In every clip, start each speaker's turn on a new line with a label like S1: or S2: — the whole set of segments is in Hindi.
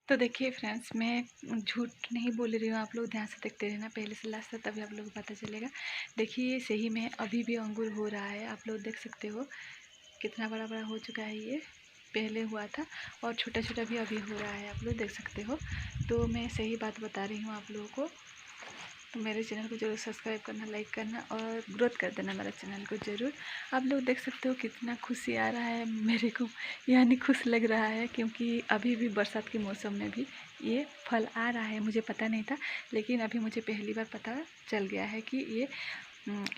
S1: तो देखिए फ्रेंड्स, मैं झूठ नहीं बोल रही हूँ। आप लोग ध्यान से देखते रहना पहले से लास्ट तक, तभी आप लोगों को पता चलेगा। देखिए सही में अभी भी अंगूर हो रहा है, आप लोग देख सकते हो कितना बड़ा बड़ा हो चुका है। ये पहले हुआ था और छोटा छोटा भी अभी हो रहा है, आप लोग देख सकते हो। तो मैं सही बात बता रही हूँ आप लोगों को। तो मेरे चैनल को जरूर सब्सक्राइब करना, लाइक करना और ग्रोथ कर देना मेरा चैनल को ज़रूर। आप लोग देख सकते हो कितना खुशी आ रहा है मेरे को, यानी खुश लग रहा है, क्योंकि अभी भी बरसात के मौसम में भी ये फल आ रहा है। मुझे पता नहीं था, लेकिन अभी मुझे पहली बार पता चल गया है कि ये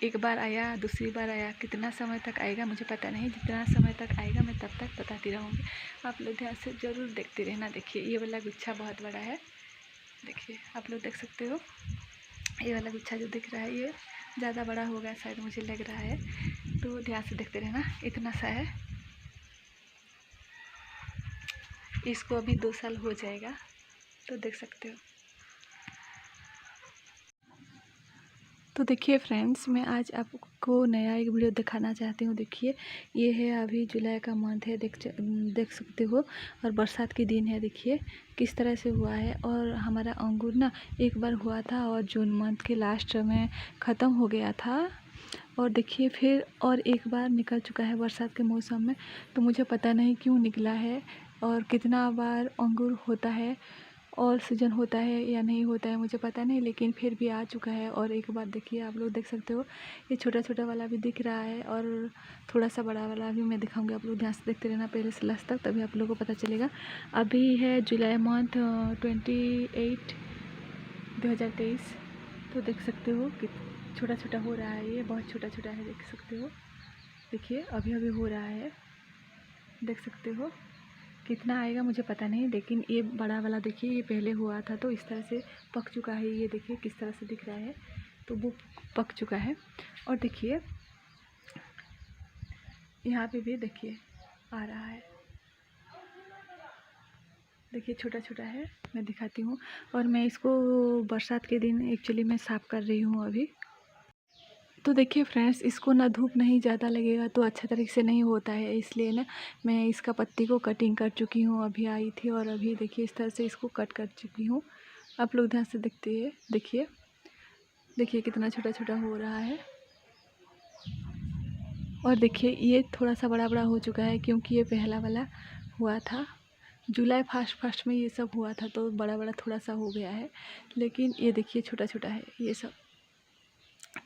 S1: एक बार आया, दूसरी बार आया, कितना समय तक आएगा मुझे पता नहीं। जितना समय तक आएगा मैं तब तक बताती रहूँगी। आप लोग ध्यान से ज़रूर देखते रहना। देखिए ये वाला गुच्छा बहुत बड़ा है, देखिए आप लोग देख सकते हो। ये वाला गुच्छा जो दिख रहा है ये ज़्यादा बड़ा होगा शायद, मुझे लग रहा है। तो ध्यान से देखते रहना, इतना सा है। इसको अभी 2 साल हो जाएगा, तो देख सकते हो। तो देखिए फ्रेंड्स, मैं आज आपको नया एक वीडियो दिखाना चाहती हूँ। देखिए ये है, अभी जुलाई का मंथ है, देख सकते हो, और बरसात के दिन है। देखिए किस तरह से हुआ है। और हमारा अंगूर ना एक बार हुआ था और जून मंथ के लास्ट में ख़त्म हो गया था। और देखिए फिर और एक बार निकल चुका है बरसात के मौसम में। तो मुझे पता नहीं क्यों निकला है और कितना बार अंगूर होता है और सीजन होता है या नहीं होता है मुझे पता नहीं, लेकिन फिर भी आ चुका है। और एक बार देखिए, आप लोग देख सकते हो, ये छोटा छोटा वाला भी दिख रहा है और थोड़ा सा बड़ा वाला भी मैं दिखाऊंगी। आप लोग ध्यान से देखते रहना पहले से लास्ट तक, तभी आप लोगों को पता चलेगा। अभी है जुलाई मंथ 28 2023। तो देख सकते हो कि छोटा छोटा हो रहा है, ये बहुत छोटा छोटा है, देख सकते हो। देखिए अभी अभी हो रहा है, देख सकते हो। कितना आएगा मुझे पता नहीं, लेकिन ये बड़ा वाला देखिए, ये पहले हुआ था तो इस तरह से पक चुका है। ये देखिए किस तरह से दिख रहा है, तो वो पक चुका है। और देखिए यहाँ पे भी देखिए आ रहा है, देखिए छोटा छोटा है, मैं दिखाती हूँ। और मैं इसको बरसात के दिन एक्चुअली मैं साफ़ कर रही हूँ अभी। तो देखिए फ्रेंड्स, इसको ना धूप नहीं ज़्यादा लगेगा तो अच्छा तरीके से नहीं होता है, इसलिए ना मैं इसका पत्ती को कटिंग कर चुकी हूँ। अभी आई थी और अभी देखिए इस तरह से इसको कट कर चुकी हूँ। आप लोग ध्यान से देखते हैं, देखिए देखिए कितना छोटा छोटा हो रहा है। और देखिए ये थोड़ा सा बड़ा बड़ा हो चुका है, क्योंकि ये पहला वाला हुआ था जुलाई फर्स्ट में, ये सब हुआ था तो बड़ा बड़ा थोड़ा सा हो गया है। लेकिन ये देखिए छोटा छोटा है ये सब।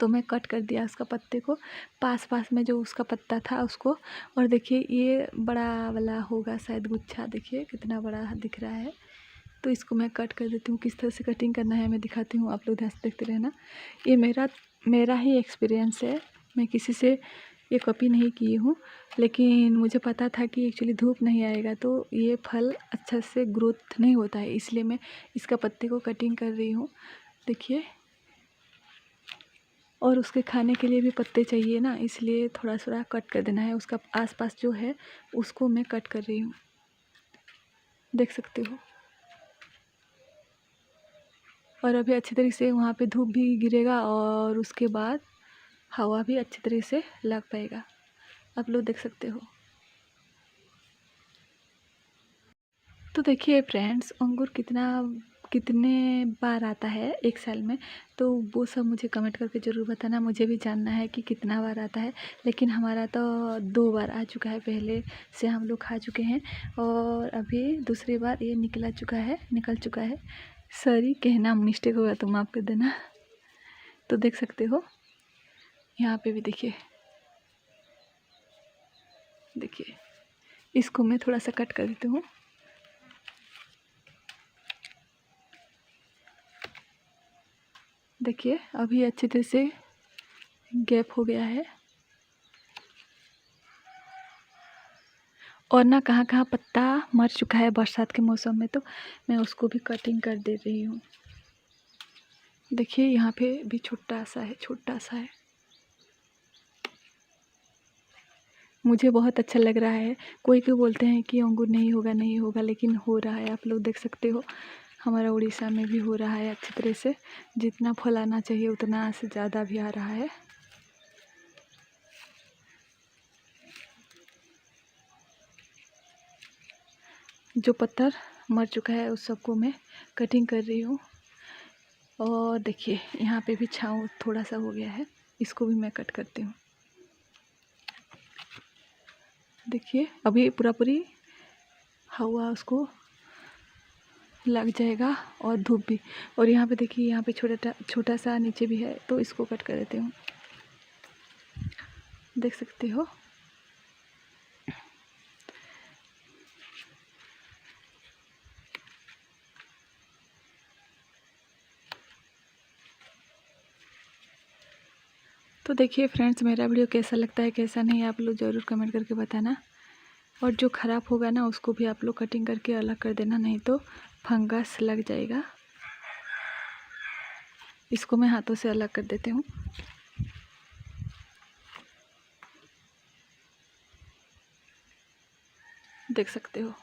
S1: तो मैं कट कर दिया उसका पत्ते को, पास पास में जो उसका पत्ता था उसको। और देखिए ये बड़ा वाला होगा शायद गुच्छा, देखिए कितना बड़ा दिख रहा है। तो इसको मैं कट कर देती हूँ। किस तरह से कटिंग करना है मैं दिखाती हूँ, आप लोग ध्यान से देखते रहना। ये मेरा ही एक्सपीरियंस है, मैं किसी से ये कॉपी नहीं की हूँ। लेकिन मुझे पता था कि एक्चुअली धूप नहीं आएगा तो ये फल अच्छा से ग्रोथ नहीं होता है, इसलिए मैं इसका पत्ते को कटिंग कर रही हूँ। देखिए, और उसके खाने के लिए भी पत्ते चाहिए ना, इसलिए थोड़ा थोड़ा कट कर देना है। उसका आसपास जो है उसको मैं कट कर रही हूँ, देख सकते हो। और अभी अच्छी तरीके से वहाँ पे धूप भी गिरेगा और उसके बाद हवा भी अच्छी तरीके से लग पाएगा, आप लोग देख सकते हो। तो देखिए फ्रेंड्स, अंगूर कितने बार आता है एक साल में, तो वो सब मुझे कमेंट करके ज़रूर बताना। मुझे भी जानना है कि कितना बार आता है। लेकिन हमारा तो 2 बार आ चुका है, पहले से हम लोग खा चुके हैं और अभी दूसरी बार ये निकल चुका है। सॉरी, कहना मिस्टेक होगा तो माफ़ कर देना। तो देख सकते हो यहाँ पे भी देखिए, देखिए इसको मैं थोड़ा सा कट कर देती हूँ। देखिए अभी अच्छी तरह से गैप हो गया है और ना कहाँ कहाँ पत्ता मर चुका है बरसात के मौसम में, तो मैं उसको भी कटिंग कर दे रही हूँ। देखिए यहाँ पे भी छोटा सा है। मुझे बहुत अच्छा लग रहा है। कोई बोलते हैं कि अंगूर नहीं होगा, लेकिन हो रहा है, आप लोग देख सकते हो। हमारा उड़ीसा में भी हो रहा है अच्छी तरह से, जितना फल आना चाहिए उतना से ज़्यादा भी आ रहा है। जो पत्थर मर चुका है उस सबको मैं कटिंग कर रही हूँ। और देखिए यहाँ पे भी छाँव थोड़ा सा हो गया है, इसको भी मैं कट करती हूँ। देखिए अभी पूरी हवा उसको लग जाएगा और धूप भी। और यहाँ पे देखिए यहाँ पे छोटा सा नीचे भी है, तो इसको कट कर देती हूँ। देख सकते हो। तो देखिए फ्रेंड्स, मेरा वीडियो कैसा लगता है कैसा नहीं आप लोग ज़रूर कमेंट करके बताना। और जो ख़राब होगा ना उसको भी आप लोग कटिंग करके अलग कर देना, नहीं तो फंगस लग जाएगा। इसको मैं हाथों से अलग कर देती हूँ। देख सकते हो।